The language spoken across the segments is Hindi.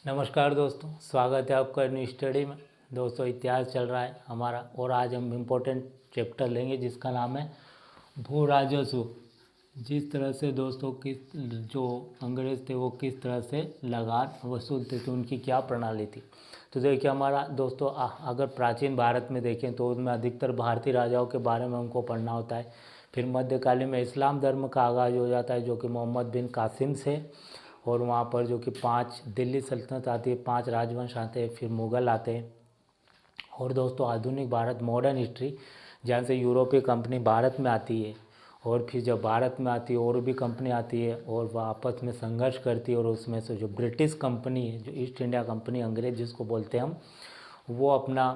नमस्कार दोस्तों, स्वागत है आपका न्यू स्टडी में। दोस्तों इतिहास चल रहा है हमारा और आज हम इम्पोर्टेंट चैप्टर लेंगे जिसका नाम है भू राजस्व। जिस तरह से दोस्तों किस जो अंग्रेज थे वो किस तरह से लगान वसूलते थे, उनकी क्या प्रणाली थी। तो देखिए हमारा दोस्तों अगर प्राचीन भारत में देखें तो उसमें अधिकतर भारतीय राजाओं के बारे में हमको पढ़ना होता है। फिर मध्यकालीन में इस्लाम धर्म का आगाज़ हो जाता है जो कि मोहम्मद बिन कासिम से, और वहाँ पर जो कि 5 दिल्ली सल्तनत आती है, 5 राजवंश आते हैं, फिर मुग़ल आते हैं। और दोस्तों आधुनिक भारत मॉडर्न हिस्ट्री, जहाँ से यूरोपीय कंपनी भारत में आती है और फिर जब भारत में आती है और भी कंपनी आती है और वह आपस में संघर्ष करती है, और उसमें से जो ब्रिटिश कंपनी है, जो ईस्ट इंडिया कंपनी अंग्रेज जिसको बोलते हैं हम, वो अपना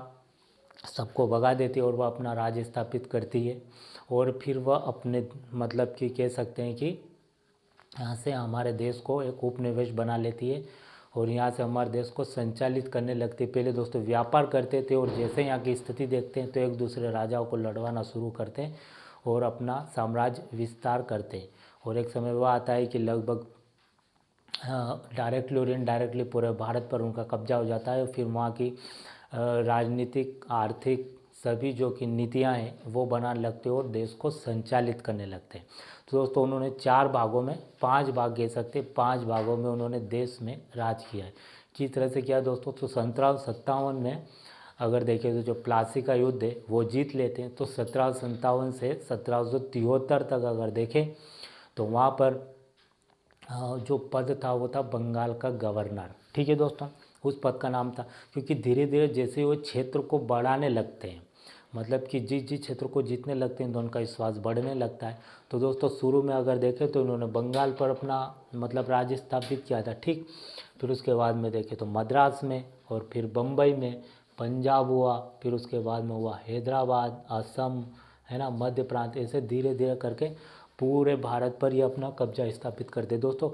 सबको भगा देती है और वह अपना राज स्थापित करती है। और फिर वह अपने मतलब कि कह सकते हैं कि यहाँ से हमारे देश को एक उपनिवेश बना लेती है और यहाँ से हमारे देश को संचालित करने लगती है। पहले दोस्तों व्यापार करते थे और जैसे यहाँ की स्थिति देखते हैं तो एक दूसरे राजाओं को लड़वाना शुरू करते हैं और अपना साम्राज्य विस्तार करते हैं। और एक समय वह आता है कि लगभग डायरेक्टली और इनडायरेक्टली पूरे भारत पर उनका कब्जा हो जाता है। फिर वहाँ की राजनीतिक आर्थिक सभी जो कि नीतियाँ हैं वो बनाने लगते हैं और देश को संचालित करने लगते हैं। तो दोस्तों उन्होंने 4 भागों में 5 भाग कह सकते हैं, 5 भागों में उन्होंने देश में राज किया है। किस तरह से किया दोस्तों, तो 1757 में अगर देखें तो जो प्लासी का युद्ध है वो जीत लेते हैं। तो 1757 से 1773 तक अगर देखें तो वहाँ पर जो पद था वो था बंगाल का गवर्नर। ठीक है दोस्तों, उस पद का नाम था, क्योंकि धीरे धीरे जैसे वो क्षेत्र को बढ़ाने लगते हैं, मतलब कि जिस जिस क्षेत्र को जीतने लगते हैं तो उनका विश्वास बढ़ने लगता है। तो दोस्तों शुरू में अगर देखें तो उन्होंने बंगाल पर अपना मतलब राज्य स्थापित किया था। ठीक, फिर उसके बाद में देखें तो मद्रास में, और फिर बम्बई में, पंजाब हुआ, फिर उसके बाद में हुआ हैदराबाद, असम है ना, मध्य प्रांत, ऐसे धीरे धीरे करके पूरे भारत पर ये अपना कब्जा स्थापित करते। दोस्तों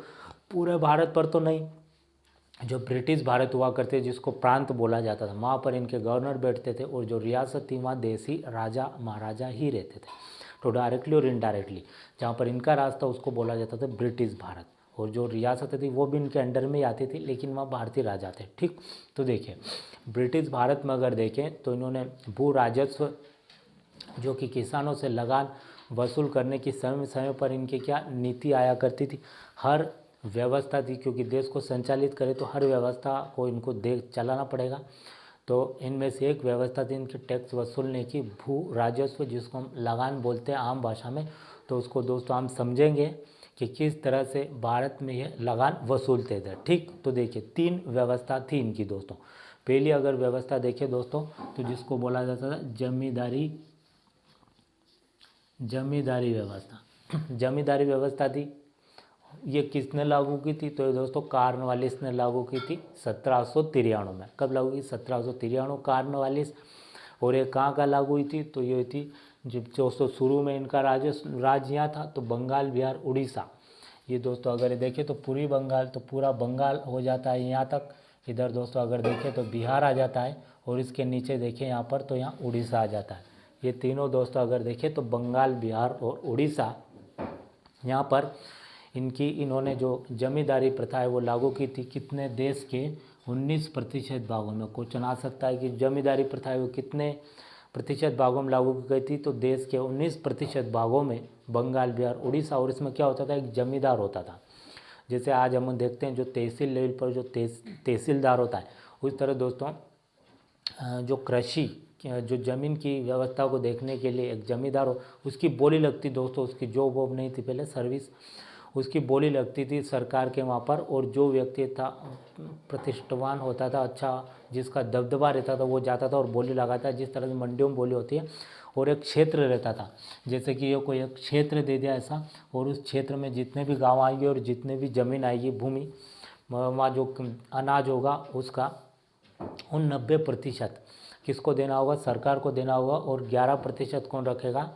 पूरे भारत पर तो नहीं, जो ब्रिटिश भारत हुआ करते जिसको प्रांत बोला जाता था, वहाँ पर इनके गवर्नर बैठते थे और जो रियासत थी वहाँ देसी राजा महाराजा ही रहते थे। तो डायरेक्टली और इनडायरेक्टली जहाँ पर इनका राज था उसको बोला जाता था ब्रिटिश भारत, और जो रियासत थी वो भी इनके अंडर में ही आती थी, लेकिन वहाँ भारतीय राजा थे। ठीक, तो देखिए ब्रिटिश भारत में अगर देखें तो इन्होंने भू राजस्व जो कि किसानों से लगान वसूल करने की समय समय पर इनकी क्या नीति आया करती थी, हर व्यवस्था थी, क्योंकि देश को संचालित करे तो हर व्यवस्था को इनको देख चलाना पड़ेगा। तो इनमें से एक व्यवस्था थी इनकी टैक्स वसूलने की, भू राजस्व जिसको हम लगान बोलते हैं आम भाषा में। तो उसको दोस्तों हम समझेंगे कि किस तरह से भारत में ये लगान वसूलते थे। ठीक, तो देखिए 3 व्यवस्था थी इनकी दोस्तों। पहली अगर व्यवस्था देखें दोस्तों तो जिसको बोला जाता था जमींदारी व्यवस्था। जमींदारी व्यवस्था थी, ये किसने लागू की थी, तो ये दोस्तों कार्नवालिस ने लागू की थी 1793 में। कब लागू की, 1793 कार्नवालिस। और ये कहाँ का लागू हुई थी, तो ये थी जब दोस्तों शुरू में इनका राज्य यहाँ था, तो बंगाल बिहार उड़ीसा। ये दोस्तों अगर ये देखें तो पूरी बंगाल, तो पूरा बंगाल हो जाता है यहाँ तक। इधर दोस्तों अगर देखें तो बिहार आ जाता है, और इसके नीचे देखें यहाँ पर तो यहाँ उड़ीसा आ जाता है। ये तीनों दोस्तों अगर देखें तो बंगाल बिहार और उड़ीसा, यहाँ पर इन्होंने जो जमींदारी प्रथा है वो लागू की थी। कितने देश के 19% भागों में। क्वेश्चन आ सकता है कि जमींदारी प्रथा है वो कितने प्रतिशत भागों में लागू की गई थी, तो देश के 19% भागों में बंगाल बिहार उड़ीसा। और इसमें क्या होता था, एक जमींदार होता था। जैसे आज हम देखते हैं जो तहसील लेवल पर जो तहसीलदार होता है, उस तरह दोस्तों जो कृषि जो ज़मीन की व्यवस्था को देखने के लिए एक जमींदार हो, उसकी बोली लगती दोस्तों, उसकी जॉब वॉब नहीं थी पहले, सर्विस, उसकी बोली लगती थी सरकार के वहाँ पर। और जो व्यक्ति था प्रतिष्ठावान होता था, अच्छा जिसका दबदबा रहता था, वो जाता था और बोली लगाता। जिस तरह से मंडियों में बोली होती है, और एक क्षेत्र रहता था, जैसे कि ये कोई एक क्षेत्र दे दिया ऐसा, और उस क्षेत्र में जितने भी गाँव आएंगे और जितने भी ज़मीन आएगी भूमि, वहाँ जो अनाज होगा उसका उन 90% किसको देना होगा, सरकार को देना होगा, और 11% कौन रखेगा,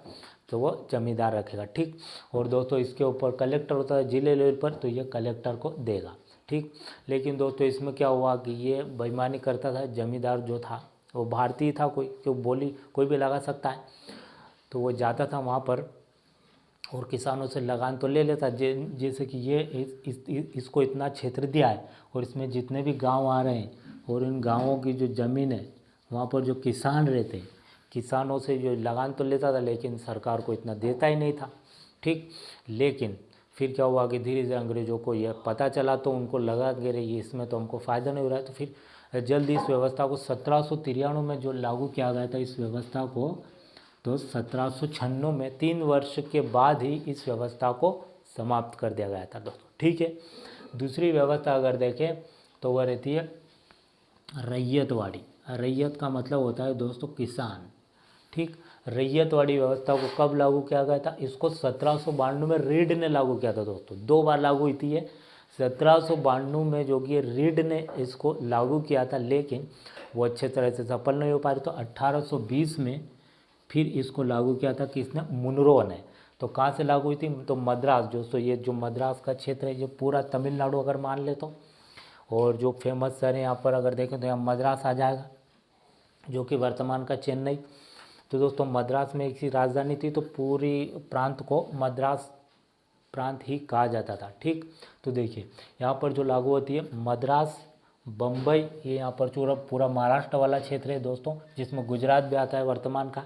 तो वो जमींदार रखेगा। ठीक, और दोस्तों इसके ऊपर कलेक्टर होता है जिले लेवल पर, तो ये कलेक्टर को देगा। ठीक, लेकिन दोस्तों इसमें क्या हुआ कि ये बेईमानी करता था। जमींदार जो था वो भारतीय था, कोई क्यों बोली कोई भी लगा सकता है, तो वो जाता था वहाँ पर और किसानों से लगान तो ले लेता, जैसे कि ये इसको इतना क्षेत्र दिया है और इसमें जितने भी गांव आ रहे हैं और इन गांवों की जो ज़मीन है वहाँ पर जो किसान रहते हैं, किसानों से जो लगान तो लेता था, लेकिन सरकार को इतना देता ही नहीं था। ठीक, लेकिन फिर क्या हुआ कि धीरे धीरे अंग्रेज़ों को यह पता चला, तो उनको लगा कि ये इसमें तो हमको फ़ायदा नहीं हो रहा है। तो फिर जल्दी इस व्यवस्था को 1793 में जो लागू किया गया था इस व्यवस्था को, तो 1796 में 3 वर्ष के बाद ही इस व्यवस्था को समाप्त कर दिया गया था दोस्तों। ठीक है, दूसरी व्यवस्था अगर देखें तो वह रहती है रैयतवाड़ी। रैयत का मतलब होता है दोस्तों किसान। ठीक, रैयतवाड़ी व्यवस्था को कब लागू किया गया था? इसको 1792 में रीड ने लागू किया था दोस्तों, 2 बार लागू हुई थी ये। 1792 में जो कि रीड ने इसको लागू किया था, लेकिन वो अच्छे तरह से सफल नहीं हो पा रही। तो 1820 में फिर इसको लागू किया था किसने? मुनरो ने। तो कहाँ से लागू हुई थी? तो मद्रास दोस्तों, ये जो मद्रास का क्षेत्र है, ये पूरा तमिलनाडु अगर मान ले तो, और जो फेमस शहर है यहाँ पर अगर देखें तो यहाँ मद्रास आ जाएगा, जो कि वर्तमान का चेन्नई। तो दोस्तों मद्रास में एक ही राजधानी थी, तो पूरी प्रांत को मद्रास प्रांत ही कहा जाता था। ठीक, तो देखिए यहाँ पर जो लागू होती है मद्रास, बम्बई, ये यहाँ पर पूरा महाराष्ट्र वाला क्षेत्र है दोस्तों, जिसमें गुजरात भी आता है वर्तमान का,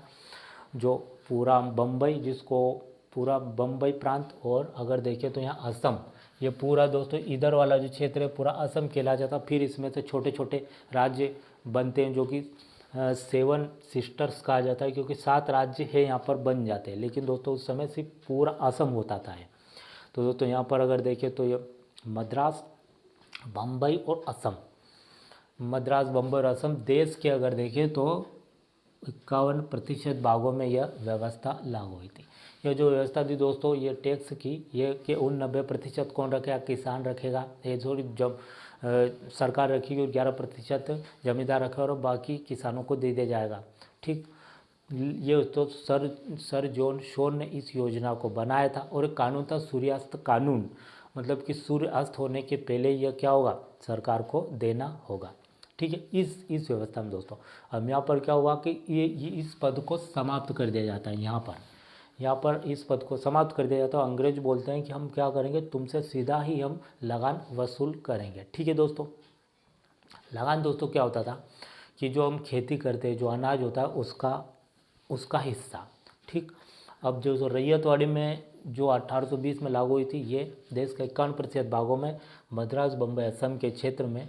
जो पूरा बम्बई, जिसको पूरा बम्बई प्रांत, और अगर देखें तो यहाँ असम, ये पूरा दोस्तों इधर वाला जो क्षेत्र है पूरा असम कहला जाता। फिर इसमें से छोटे छोटे राज्य बनते हैं, जो कि 7 सिस्टर्स कहा जाता है, क्योंकि 7 राज्य है यहाँ पर बन जाते हैं। लेकिन दोस्तों उस समय सिर्फ पूरा असम होता था। तो दोस्तों यहाँ पर अगर देखें तो ये मद्रास, बम्बई और असम, मद्रास, बम्बई और असम देश के अगर देखें तो 51% भागों में यह व्यवस्था लागू हुई थी। यह जो व्यवस्था थी दोस्तों, ये टैक्स की, ये कि उन 90% कौन रखेगा? किसान रखेगा। ये थोड़ी जब सरकार रखेगी और 11% जमींदार रखेगा और बाकी किसानों को दे दिया जाएगा। ठीक, ये तो सर जॉन शॉ ने इस योजना को बनाया था, और एक कानून था सूर्यास्त कानून, मतलब कि सूर्य अस्त होने के पहले यह क्या होगा? सरकार को देना होगा। ठीक है, इस व्यवस्था में दोस्तों अब यहाँ पर क्या हुआ कि ये इस पद को समाप्त कर दिया जाता है। यहाँ पर इस पद को समाप्त कर दिया जाता है। अंग्रेज बोलते हैं कि हम क्या करेंगे, तुमसे सीधा ही हम लगान वसूल करेंगे। ठीक है दोस्तों, लगान दोस्तों क्या होता था कि जो हम खेती करते हैं, जो अनाज होता है उसका हिस्सा। ठीक, अब जो रैयतवाड़ी में जो 1820 में लागू हुई थी, ये देश के 51% भागों में, मद्रास, बम्बई, असम के क्षेत्र में।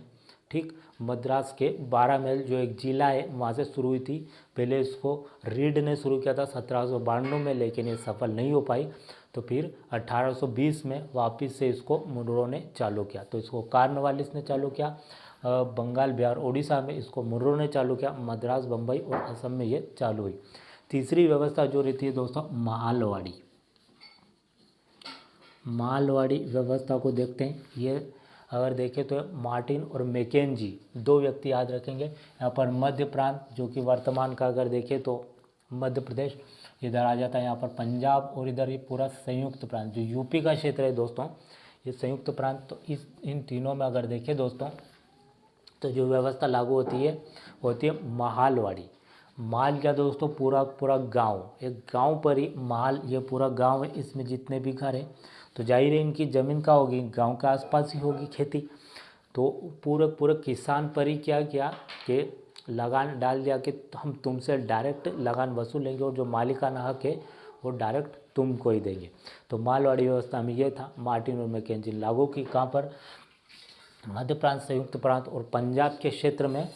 ठीक, मद्रास के 12 मील जो एक जिला है वहाँ से शुरू हुई थी। पहले इसको रीड ने शुरू किया था 1792 में, लेकिन ये सफल नहीं हो पाई। तो फिर 1820 में वापस से इसको मुनरो ने चालू किया। तो इसको कार्नवालिस ने चालू किया, बंगाल, बिहार, उड़ीसा में इसको मुनरो ने चालू किया, मद्रास, बम्बई और असम में ये चालू हुई। तीसरी व्यवस्था जो रहती है दोस्तों मालवाड़ी। मालवाड़ी व्यवस्था को देखते हैं। ये अगर देखें तो मार्टिन और मैकेंजी 2 व्यक्ति याद रखेंगे। यहाँ पर मध्य प्रांत, जो कि वर्तमान का अगर देखें तो मध्य प्रदेश इधर आ जाता है, यहाँ पर पंजाब, और इधर ये पूरा संयुक्त प्रांत जो यूपी का क्षेत्र है दोस्तों, ये संयुक्त प्रांत। तो इन तीनों में अगर देखें दोस्तों तो जो व्यवस्था लागू होती है मालवाड़ी। माल क्या दोस्तों? पूरा गांव, एक गांव पर ही माल, ये पूरा गांव है, इसमें जितने भी घर हैं, तो जाहिर है इनकी ज़मीन का होगी, गांव के आसपास ही होगी खेती। तो पूरे किसान पर ही क्या किया कि लगान डाल दिया कि हम तुमसे डायरेक्ट लगान वसूल लेंगे, और जो मालिकाना हक है वो डायरेक्ट तुमको ही देंगे। तो मालवाड़ी व्यवस्था में ये था। मार्टिन और मैकेंजी लागू की कहाँ पर? मध्य प्रांत, संयुक्त प्रांत और पंजाब के क्षेत्र में,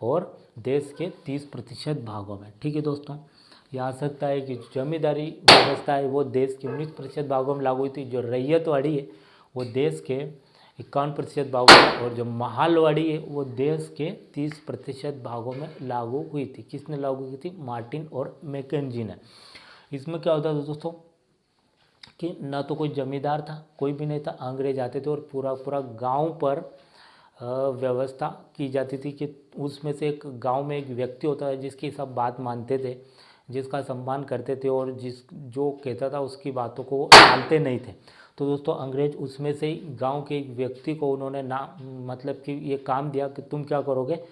और देश के 30% भागों में। ठीक है दोस्तों, यह आ सकता है कि जमींदारी व्यवस्था है वो देश के 19% भागों में लागू हुई थी। जो रैयतवाड़ी है वो देश के 51% भागों में, और जो मालवाड़ी है वो देश के 30% भागों में लागू हुई थी। किसने लागू की थी? मार्टिन और मैकेंजी ने। इसमें क्या होता था दोस्तों कि ना तो कोई जमींदार था, कोई भी नहीं था, अंग्रेज आते थे और पूरा गांव पर व्यवस्था की जाती थी कि उसमें से एक गांव में एक व्यक्ति होता है जिसकी सब बात मानते थे, जिसका सम्मान करते थे, और जो कहता था उसकी बातों को टालते नहीं थे। तो दोस्तों अंग्रेज उसमें से ही गांव के एक व्यक्ति को उन्होंने मतलब कि ये काम दिया कि तुम क्या करोगे,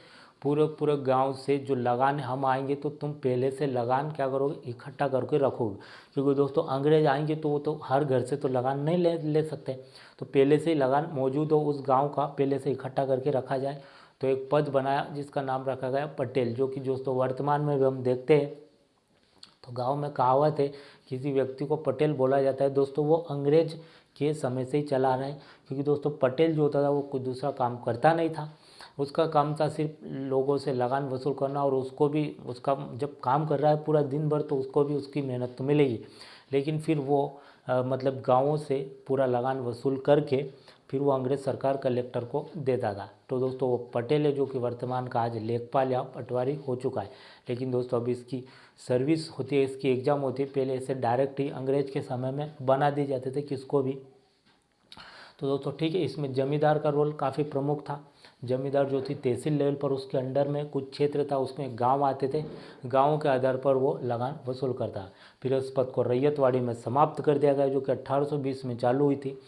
पूरे पूरे गांव से जो लगान हम आएंगे तो तुम पहले से लगान क्या करोगे, इकट्ठा करके रखोगे, क्योंकि दोस्तों अंग्रेज आएंगे तो वो तो हर घर से तो लगान नहीं ले सकते, तो पहले से ही लगान मौजूद हो उस गांव का पहले से इकट्ठा करके रखा जाए। तो एक पद बनाया जिसका नाम रखा गया पटेल, जो कि दोस्तों वर्तमान में भी हम देखते हैं। तो गांव में कहावत है, किसी व्यक्ति को पटेल बोला जाता है दोस्तों, वो अंग्रेज के समय से ही चला रहा है, क्योंकि दोस्तों पटेल जो होता था वो कोई दूसरा काम करता नहीं था, उसका काम था सिर्फ लोगों से लगान वसूल करना, और उसको भी उसका जब काम कर रहा है पूरा दिन भर तो उसको भी उसकी मेहनत तो मिलेगी, लेकिन फिर वो मतलब गाँवों से पूरा लगान वसूल करके फिर वो अंग्रेज सरकार कलेक्टर को देता था। तो दोस्तों वो पटेल है जो कि वर्तमान का आज लेखपाल या पटवारी हो चुका है। लेकिन दोस्तों अब इसकी सर्विस होती है, इसकी एग्ज़ाम होती है, पहले इसे डायरेक्ट ही अंग्रेज के समय में बना दिए जाते थे किसको भी। तो दोस्तों ठीक है, इसमें जमींदार का रोल काफ़ी प्रमुख था। जमींदार जो थी तहसील लेवल पर, उसके अंडर में कुछ क्षेत्र था, उसमें गांव आते थे, गांवों के आधार पर वो लगान वसूल करता। फिर इस पद को रैयतवाड़ी में समाप्त कर दिया गया, जो कि 1820 में चालू हुई थी,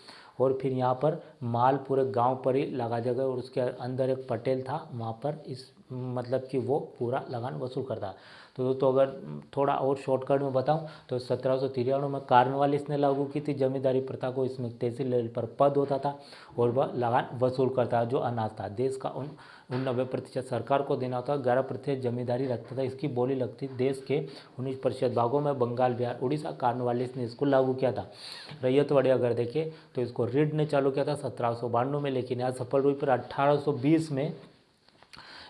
और फिर यहाँ पर माल पूरे गांव पर ही लगा दिया गया, और उसके अंदर एक पटेल था वहाँ पर, इस मतलब कि वो पूरा लगान वसूल करता। तो दोस्तों अगर थोड़ा और शॉर्टकट में बताऊं तो 1793 में कार्नवालिस ने लागू की थी जमींदारी प्रथा को। इसमें तहसील लेवल पर पद होता था और वह लगान वसूल करता, जो अनाज था देश का 90% सरकार को देना होता, 11% जमींदारी रखता था। इसकी बोली लगती देश के 19% भागों में, बंगाल, बिहार, उड़ीसा। कार्नवालिस ने इसको लागू किया था। रैयतवाड़ी अगर देखें तो इसको रीड ने चालू किया था 1792 में, लेकिन यह सफल हुई, पर 1820 में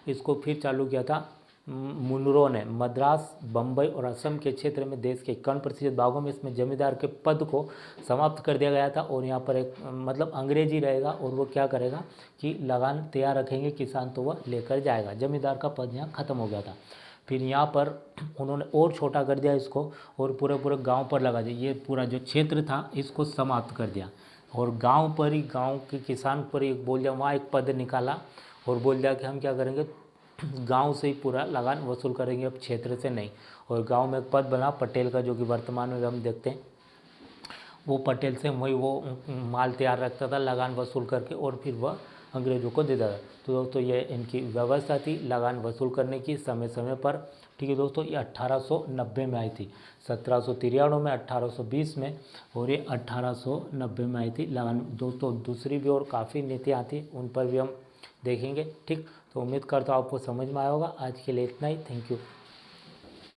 इसको फिर चालू किया था मुनरो ने। मद्रास, बम्बई और असम के क्षेत्र में देश के 51% भागों में इसमें जमींदार के पद को समाप्त कर दिया गया था, और यहाँ पर एक मतलब अंग्रेजी रहेगा, और वो क्या करेगा कि लगान तैयार रखेंगे किसान तो वह लेकर जाएगा। जमींदार का पद यहाँ खत्म हो गया था। फिर यहाँ पर उन्होंने और छोटा कर दिया इसको, और पूरे पूरे गाँव पर लगा दिया। ये पूरा जो क्षेत्र था इसको समाप्त कर दिया, और गाँव पर ही, गाँव के किसान पर ही बोल दिया, वहाँ एक पद निकाला और बोल दिया कि हम क्या करेंगे, गांव से ही पूरा लगान वसूल करेंगे, अब क्षेत्र से नहीं। और गांव में एक पद बना पटेल का, जो कि वर्तमान में हम देखते हैं। वो पटेल से वही वो माल तैयार रखता था लगान वसूल करके, और फिर वह अंग्रेज़ों को देता था। तो दोस्तों ये इनकी व्यवस्था थी लगान वसूल करने की समय समय पर। ठीक है दोस्तों, ये 1890 में आई थी, 1793 में, 1820 में, और ये 1890 में आई थी लगान। दोस्तों दूसरी भी और काफ़ी नीतियाँ थी, उन पर भी हम देखेंगे। ठीक, तो उम्मीद करता हूँ आपको समझ में आया होगा। आज के लिए इतना ही, थैंक यू।